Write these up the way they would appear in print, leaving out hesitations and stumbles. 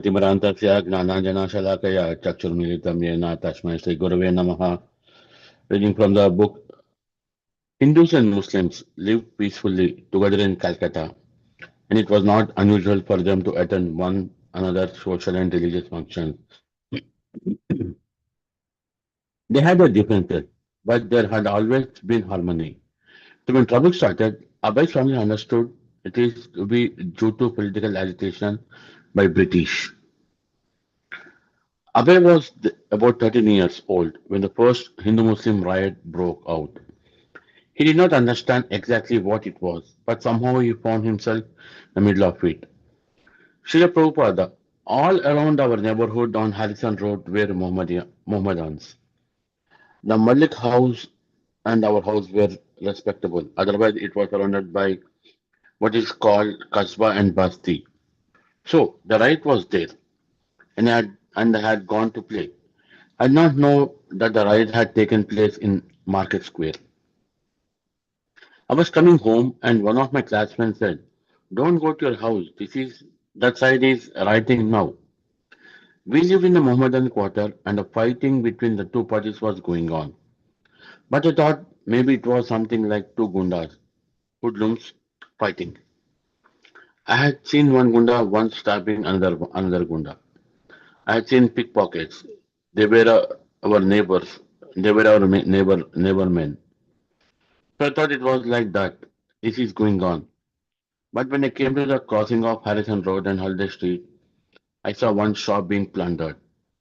तिमरान्तस्य ज्ञानाञ्जनशलाकया चक्षुर्मिलितं येन तस्मै श्रीगुरवे नमः. Reading from the book, Hindus and Muslims lived peacefully together in Calcutta, and it was not unusual for them to attend one another's social and religious functions. They had their differences, but there had always been harmony. So when trouble started, Abhai's family understood it is to be due to political agitation by British. Abhay was about 13 years old when the first Hindu-Muslim riot broke out. He did not understand exactly what it was, but somehow he found himself in the middle of it. Srila Prabhupada, all around our neighborhood on Harrison Road were Mohammedans. The Malik house and our house were respectable. Otherwise, it was surrounded by what is called Kasbah and Basti. So the riot was there, and I had gone to play. I did not know that the riot had taken place in Market Square. I was coming home and one of my classmates said, "Don't go to your house. That side is rioting now." We lived in the Mohammedan quarter and the fighting between the two parties was going on. But I thought maybe it was something like two gundas, hoodlums, fighting. I had seen one gunda once stabbing another gunda. I had seen pickpockets. They were our neighbors. They were our neighbor men. So I thought it was like that. This is going on. But when I came to the crossing of Harrison Road and Holiday Street, I saw one shop being plundered.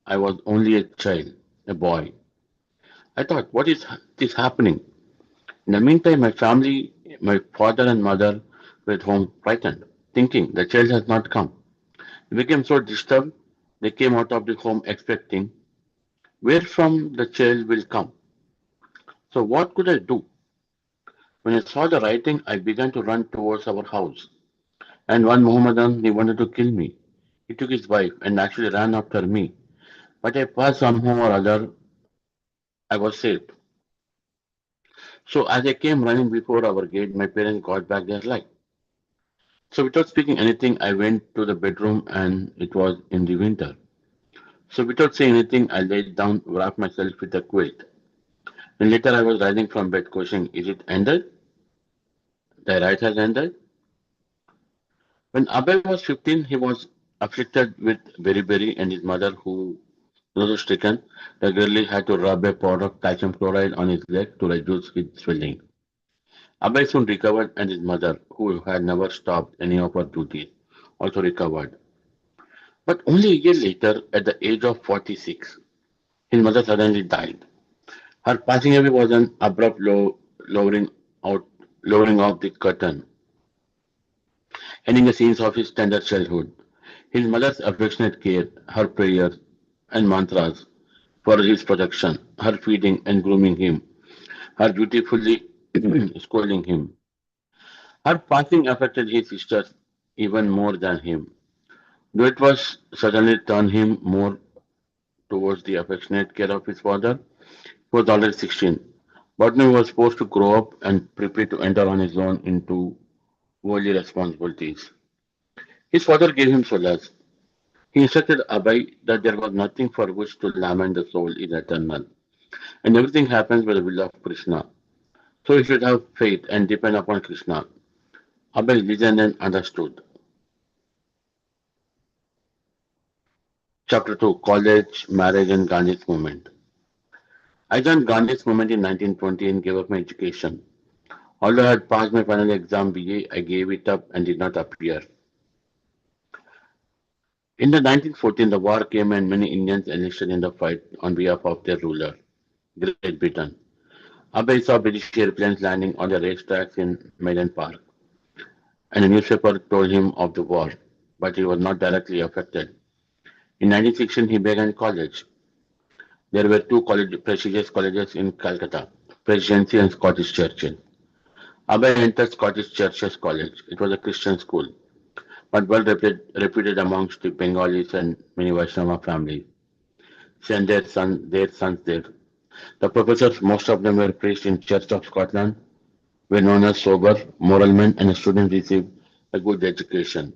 I was only a child, a boy. I thought, what is this happening? In the meantime, my family, my father and mother were at home frightened, thinking the child has not come. They became so disturbed, they came out of the home expecting where from the child will come. So what could I do? When I saw the writing, I began to run towards our house. And one Mohammedan, he wanted to kill me. He took his wife and actually ran after me. But I passed somehow or other, I was saved. So as I came running before our gate, my parents got back their light. So without speaking anything, I went to the bedroom and it was in the winter. So without saying anything, I laid down, wrapped myself with a quilt. And later I was rising from bed questioning, is it ended? The riot has ended? When Abhay was 15, he was afflicted with beriberi and his mother, who was stricken, regularly had to rub a powder of calcium chloride on his leg to reduce his swelling. Abhay soon recovered and his mother, who had never stopped any of her duties, also recovered. But only a year later, at the age of 46, his mother suddenly died. Her passing away was an abrupt lowering out, lowering of the curtain, ending the scenes of his tender childhood. His mother's affectionate care, her prayers and mantras for his protection, her feeding and grooming him, her dutifully scolding him. Her passing affected his sisters even more than him, though it was suddenly turned him more towards the affectionate care of his father, who was already 16. Botany was forced to grow up and prepare to enter on his own into worldly responsibilities. His father gave him solace. He instructed Abhay that there was nothing for which to lament, the soul is eternal, and everything happens by the will of Krishna. So he should have faith and depend upon Krishna. Abhay listened and understood. Chapter 2, College, Marriage and Gandhi's Movement. I joined Gandhi's movement in 1920 and gave up my education. Although I had passed my final exam BA, I gave it up and did not appear. In the 1914, the war came and many Indians enlisted in the fight on behalf of their ruler, Great Britain. Abhay saw British airplanes landing on the racetracks in Maiden Park, and a newspaper told him of the war, but he was not directly affected. In 1916, he began college. There were two prestigious colleges in Calcutta, Presidency and Scottish Churches. Abhay entered Scottish Churches College. It was a Christian school, but well reputed amongst the Bengalis and many Vaishnava families. Sent their sons there. The professors, most of them were priests in Church of Scotland, were known as sober, moral men, and the students received a good education.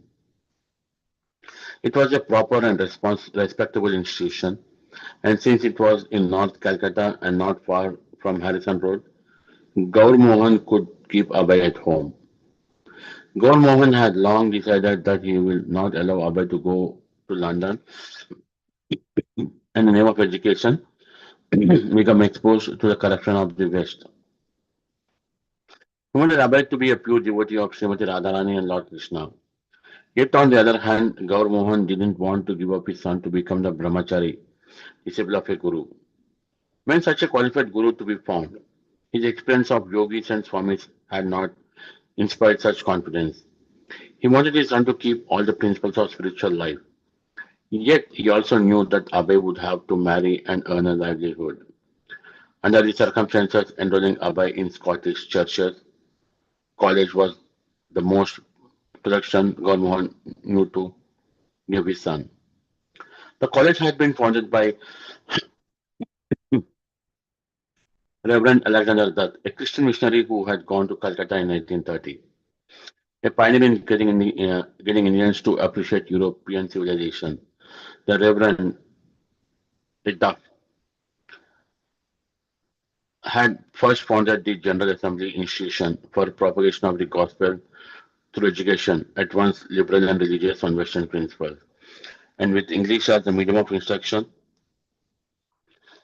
It was a proper and respectable institution, and since it was in North Calcutta and not far from Harrison Road, Gaur Mohan could keep Abhay at home. Gaur Mohan had long decided that he will not allow Abhay to go to London in the name of education, become exposed to the corruption of the West. He wanted Abhay to be a pure devotee of Srimati Radharani and Lord Krishna. Yet, on the other hand, Gaur Mohan didn't want to give up his son to become the brahmachari, disciple of a guru. When such a qualified guru to be found, his experience of yogis and swamis had not inspired such confidence. He wanted his son to keep all the principles of spiritual life. Yet he also knew that Abhay would have to marry and earn a livelihood. Under the circumstances, enrolling Abhay in Scottish churches college was the most production Gaur Mohan knew to give his son. The college had been founded by Reverend Alexander Dutt, a Christian missionary who had gone to Calcutta in 1930, a pioneer in getting Indians to appreciate European civilization. The Reverend Dutt had first founded the General Assembly Institution for propagation of the gospel through education, at once liberal and religious on Western principles. And with English as the medium of instruction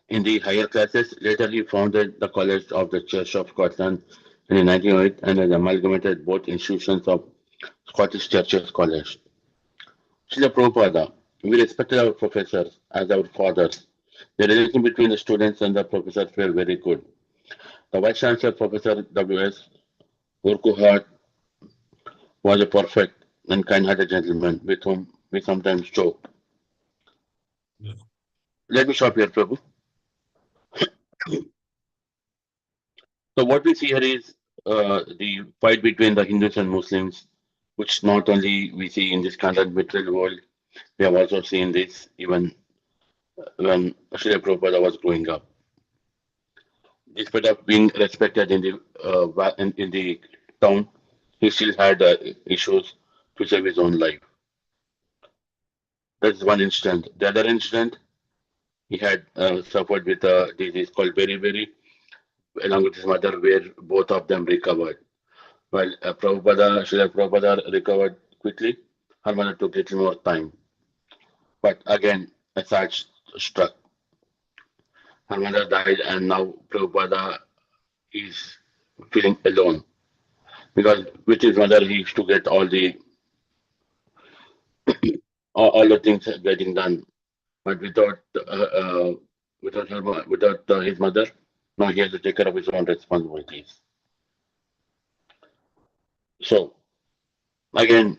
in the higher classes, later he founded the College of the Church of Scotland in 1908 and has amalgamated both institutions of Scottish Churches College. Srila Prabhupada, we respected our professors as our fathers. The relation between the students and the professors were very good. The Vice Chancellor, Professor W.S. Urquhart, was a perfect and kind-hearted gentleman with whom we sometimes joke. Yeah. Let me stop here, Prabhu. So what we see here is the fight between the Hindus and Muslims, which not only we see in this content material world, we have also seen this even when Srila Prabhupada was growing up. Despite of being respected in the in the town, he still had issues to save his own life. That's one incident. The other incident, he had suffered with a disease called beriberi, along with his mother, where both of them recovered. While Srila Prabhupada recovered quickly, her mother took little more time. But again, a surge struck. Her mother died, and now Prabhupada is feeling alone because with his mother he used to get all the things getting done, but without his mother, now he has to take care of his own responsibilities. So again,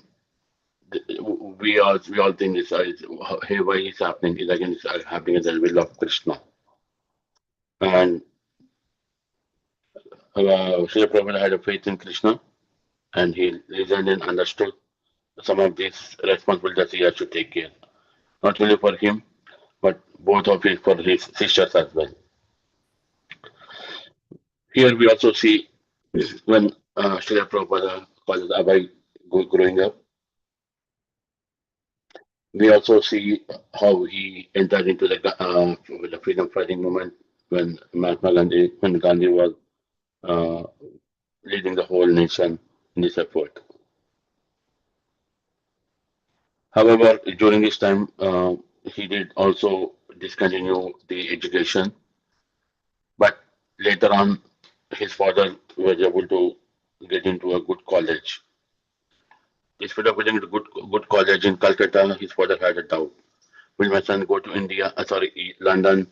we all think this hey, why is happening is again it's happening as the will of Krishna. And Srila Prabhupada had a faith in Krishna, and he listened and understood some of these responsibilities he has to take care, not only for him, but both of it for his sisters as well. Here we also see when Srila Prabhupada was Abhay growing up, we also see how he entered into the freedom fighting movement when Gandhi was uh, leading the whole nation in this effort. However, during this time, he did also discontinue the education, but later on, his father was able to get into a good college. Instead of getting into good college in Calcutta, his father had a doubt. Will my son go to London,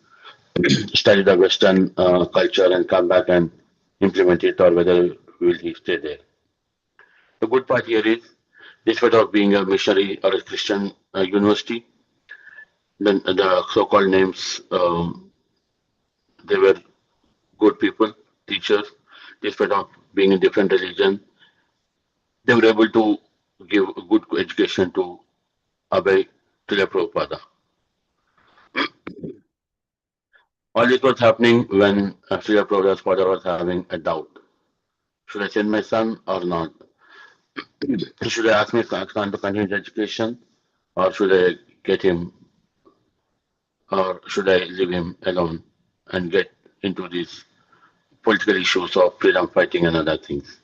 study the Western culture and come back and implement it, or whether will he stay there? The good part here is, despite of being a missionary or a Christian university, then the so-called names, they were good people, teachers, despite of being a different religion, they were able to give a good education to Abhay Tila Prabhupada. All this was happening when Srila Prabhupada's father was having a doubt. Should I send my son or not? Should I ask my son to continue his education or should I get him, or should I leave him alone and get into these political issues of freedom fighting and other things?